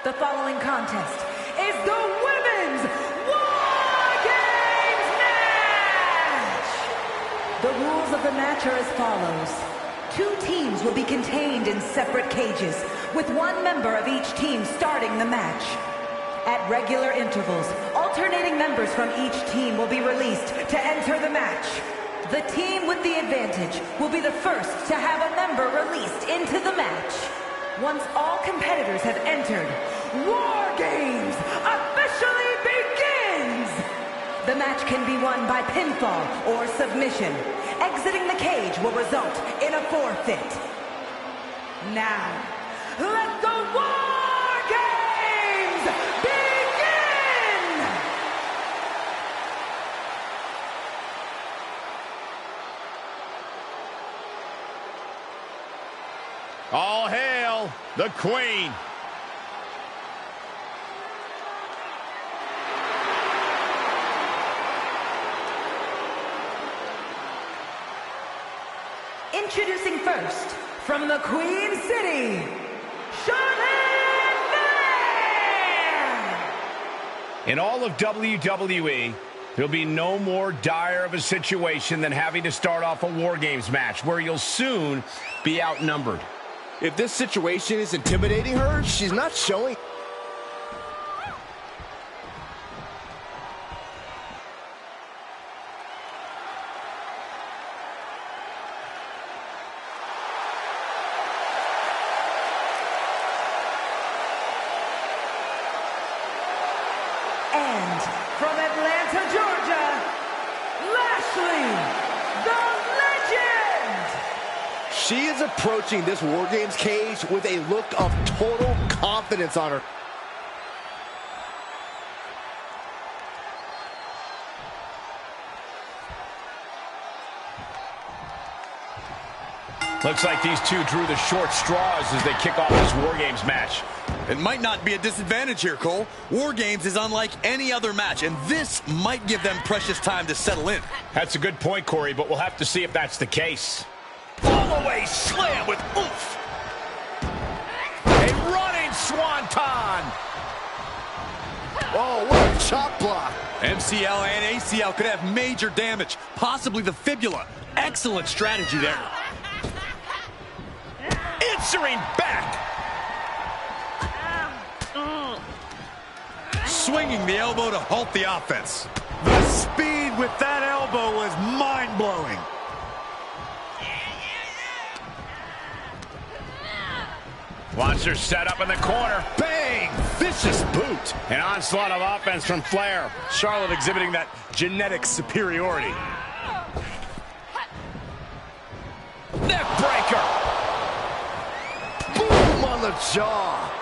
The following contest is the Women's War Games match! The rules of the match are as follows. 2 teams will be contained in separate cages, with 1 member of each team starting the match. At regular intervals, alternating members from each team will be released to enter the match. The team with the advantage will be the first to have a member released into the match. Once all competitors have entered, War Games officially begins! The match can be won by pinfall or submission. Exiting the cage will result in a forfeit. Now, let the War Games begin! All hail the Queen! Introducing first, from the Queen City, Charlotte Flair! In all of WWE, there'll be no more dire of a situation than having to start off a War Games match, where you'll soon be outnumbered. If this situation is intimidating her, she's not showing. And from Atlanta, Georgia, Lashley, the Legend! She is approaching this War Games cage with a look of total confidence on her. Looks like these two drew the short straws as they kick off this War Games match. It might not be a disadvantage here, Cole. War Games is unlike any other match, and this might give them precious time to settle in. That's a good point, Corey, but we'll have to see if that's the case. All the way slam with oomph. A running swanton. Oh, what a chop block. MCL and ACL could have major damage, possibly the fibula. Excellent strategy there. Answering back. Swinging the elbow to halt the offense. The speed with that elbow was mind-blowing. Watch her set up in the corner. Bang! Vicious boot. An onslaught of offense from Flair. Charlotte exhibiting that genetic superiority. Neck breaker. Boom on the jaw.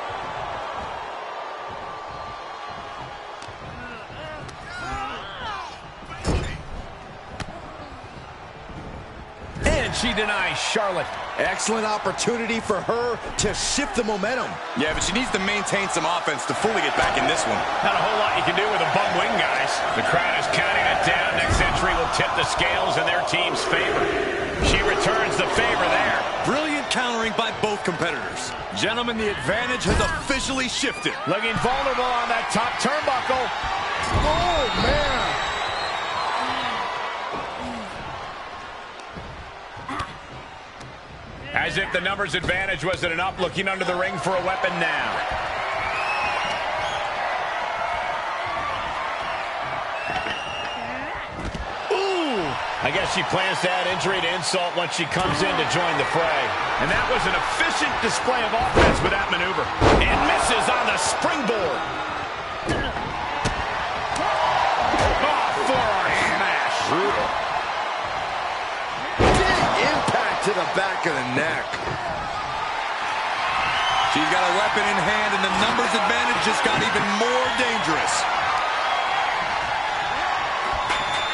And she denies Charlotte. Excellent opportunity for her to shift the momentum. Yeah, but she needs to maintain some offense to fully get back in this one. Not a whole lot you can do with a bum wing, guys. The crowd is counting it down. Next entry will tip the scales in their team's favor. She returns the favor there. Brilliant countering by both competitors. Gentlemen, the advantage has officially shifted. Looking vulnerable on that top turnbuckle. Oh, man. As if the numbers advantage wasn't enough, looking under the ring for a weapon now. Ooh! I guess she plans to add injury to insult once she comes in to join the fray. And that was an efficient display of offense with that maneuver. And misses on the springboard. Oh, forearm smash. Brutal. Impact to the back of the neck. She's got a weapon in hand, and the numbers advantage just got even more dangerous.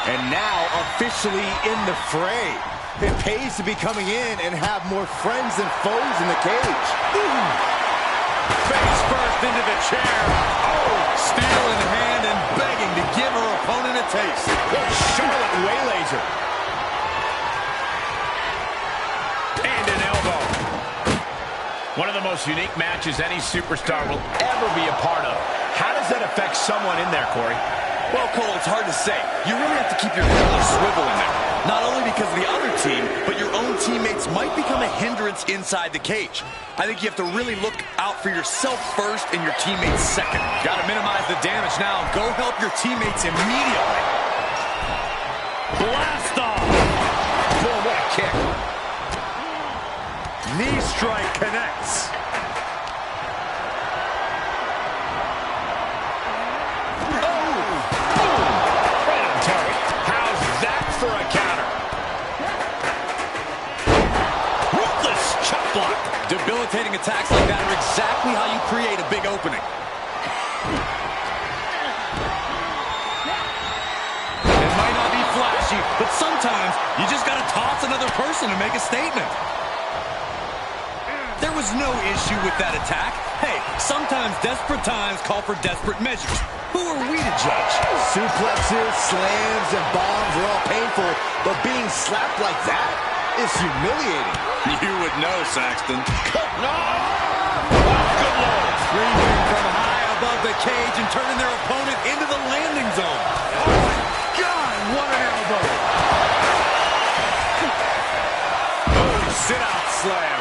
And now officially in the fray. It pays to be coming in and have more friends than foes in the cage. Ooh. Face first into the chair. Oh, steel in hand and begging to give her opponent a taste. Charlotte waylays her. And an elbow. One of the most unique matches any superstar will ever be a part of. How does that affect someone in there, Corey? Well, Cole, it's hard to say. You really have to keep your head on a swivel in there. Not only because of the other team, but your own teammates might become a hindrance inside the cage. I think you have to really look out for yourself first and your teammates second. Got to minimize the damage now. Go help your teammates immediately. Blast off! Boom, what a kick. Knee strike connects. For a counter. Ruthless chop block. Debilitating attacks like that are exactly how you create a big opening. It might not be flashy, but sometimes you just got to toss another person to make a statement. There was no issue with that attack. Hey, sometimes desperate times call for desperate measures. Who are we to judge? Suplexes, slams, and bombs are all painful, but being slapped like that is humiliating. You would know, Saxton. No! Oh, good Lord. Streaming from high above the cage and turning their opponent into the landing zone. Oh, my God, what an elbow. Oh, sit-out slam.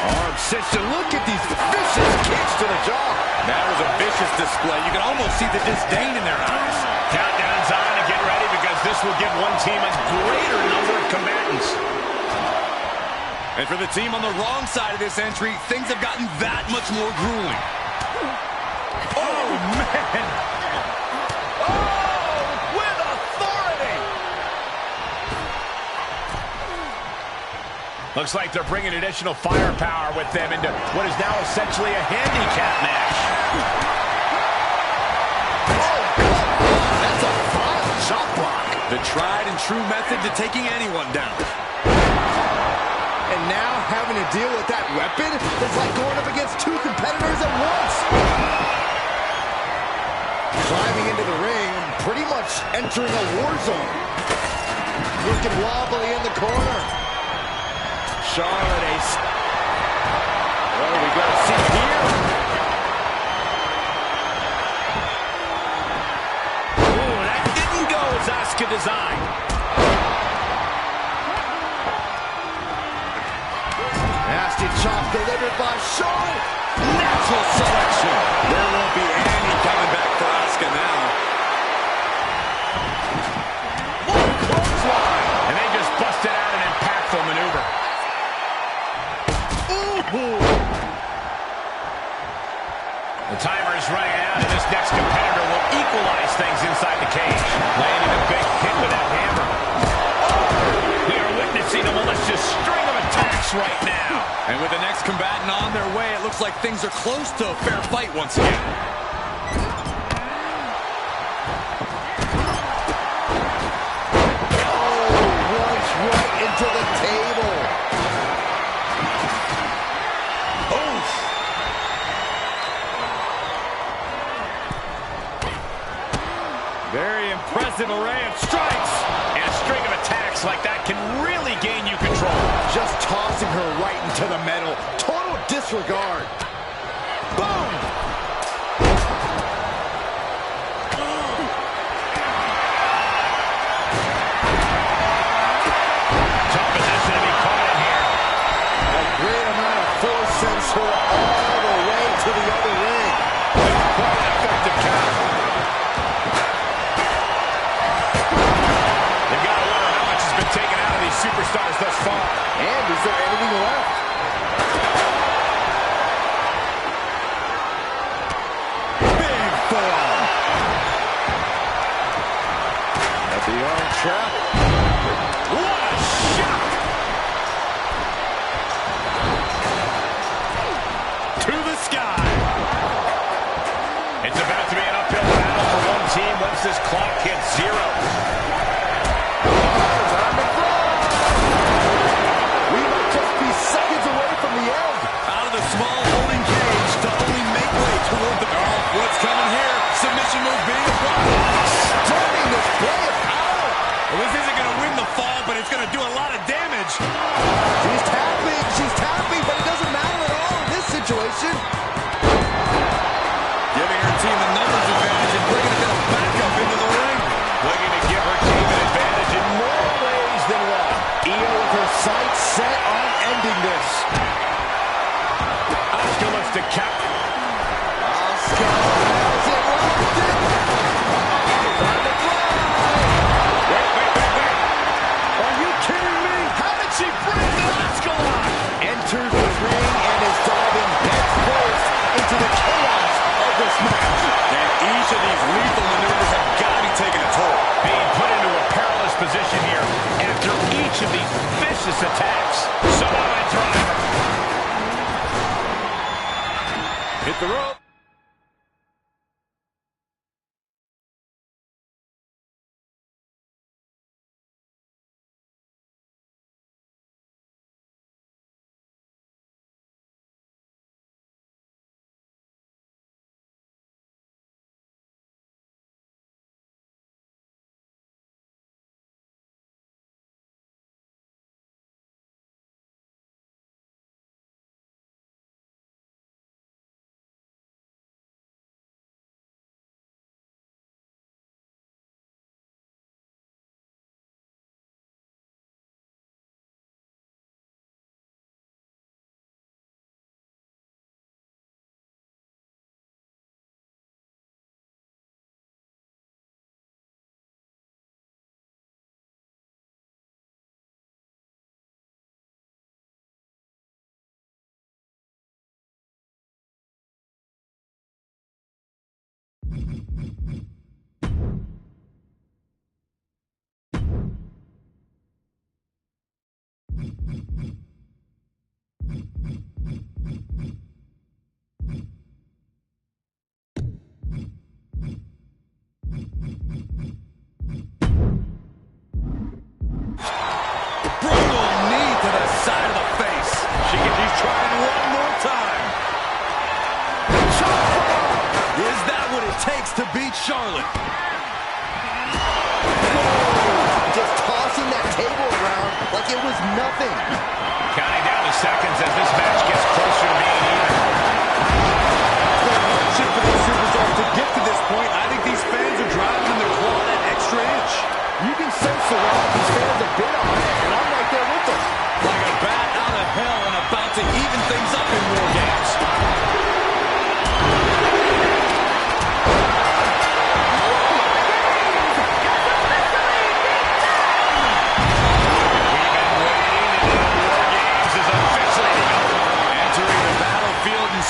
Arm system. Look at these vicious kicks to the jaw. That was a vicious display. You can almost see the disdain in their eyes. Countdown's on and get ready because this will give one team a greater number of combatants. And for the team on the wrong side of this entry, things have gotten that much more grueling. Oh, man. Oh, with authority. Looks like they're bringing additional firepower with them into what is now essentially a handicap match. That's a vile chop block. The tried and true method to taking anyone down. And now having to deal with that weapon is like going up against two competitors at once. Climbing into the ring, pretty much entering a war zone. Looking wobbly in the corner. Charlotte Ace. What are we going to see here? Ooh, that didn't go as Asuka designed. Nasty chop delivered by Charlotte. Natural selection. There won't be any coming back for Asuka now. What a clothesline. And they just busted out an impactful maneuver. The timer is running out, and this next competitor will equalize things inside the cage. Landing a big hit with that hammer. We are witnessing a malicious string of attacks right now. And with the next combatant on their way, it looks like things are close to a fair fight once again. Oh, runs right into the table. Very impressive array of strikes. And a string of attacks like that can really gain you control. Just tossing her right into the metal. Total disregard. Boom! Tough position to be caught in here. A great amount of force sends her all the way to the other ring. Quite an effective counter. They've got to wonder how much has been taken out of these superstars thus far. And is there anything left? Big forearm. At the arm trap. What a shot! To the sky. It's about to be an uphill battle for one team once this clock hits zero. We might just be seconds away from the end. Out of the small holding cage to only make way toward the ball. What's coming here? Submission move being applied. Stunning display of power. Well, this isn't going to win the fall, but it's going to do a lot of damage. She's tapping, but count. Asuka has it locked in. Time to fly. Wait. Are you kidding me? How did she break the Asuka lock? Enters the ring and is diving head first into the chaos of this match. And each of these lethal maneuvers have got to be taking a toll. Being put into a perilous position here after each of these vicious attacks. Samoa driver. Hit the rope. Takes to beat Charlotte. Whoa. Just tossing that table around like it was nothing. Counting down the seconds as this match gets closer to being even. For these superstars to get to this point, I think these fans are driving the claw that extra inch. You can sense the rock these fans have been on, and I'm right there with them. Like a bat out of hell and about to even things up in War Games.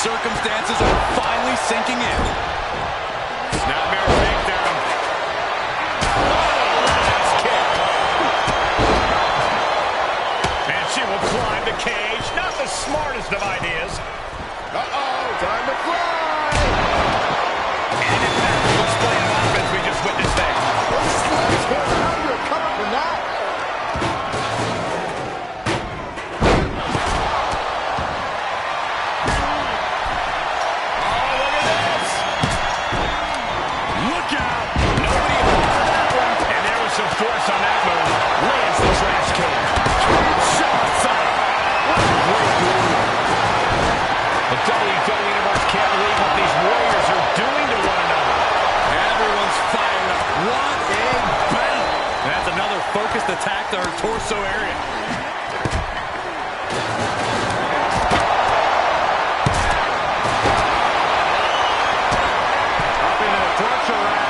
Circumstances are finally sinking in. Snapmare takedown. Oh, nice kick. And she will climb the cage. Not the smartest of ideas. Uh-oh, time to fly. And in fact, the display of offense we just witnessed there. How do you recover from that? Force on that move. Lands the trash can. Shots on. What a great move. The WWE Universe can't believe what these warriors are doing to one another. Everyone's fired up. What a battle. That's another focused attack to her torso area. Up into the torture rack.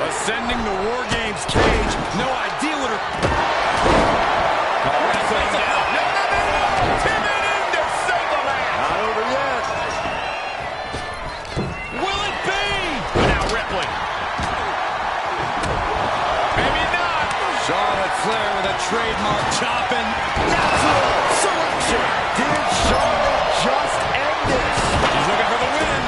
Ascending the War Games cage. No idea what her... Wrestling down. No. Pivoting to save the match. Not over yet. Will it be? Now Ripley. Maybe not. Charlotte Flair with a trademark chopping. Natural selection. Did Charlotte just end this? She's looking for the win.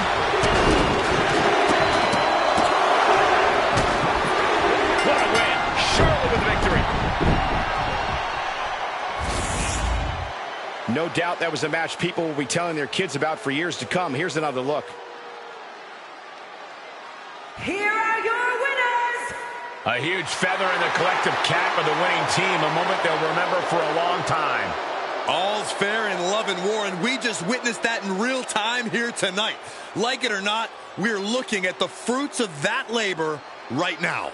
What a win. Charlotte with the victory. No doubt that was a match people will be telling their kids about for years to come. Here's another look. Here are your winners. A huge feather in the collective cap of the winning team. A moment they'll remember for a long time. All's fair in love and war, and we just witnessed that in real time here tonight. Like it or not, we're looking at the fruits of that labor right now.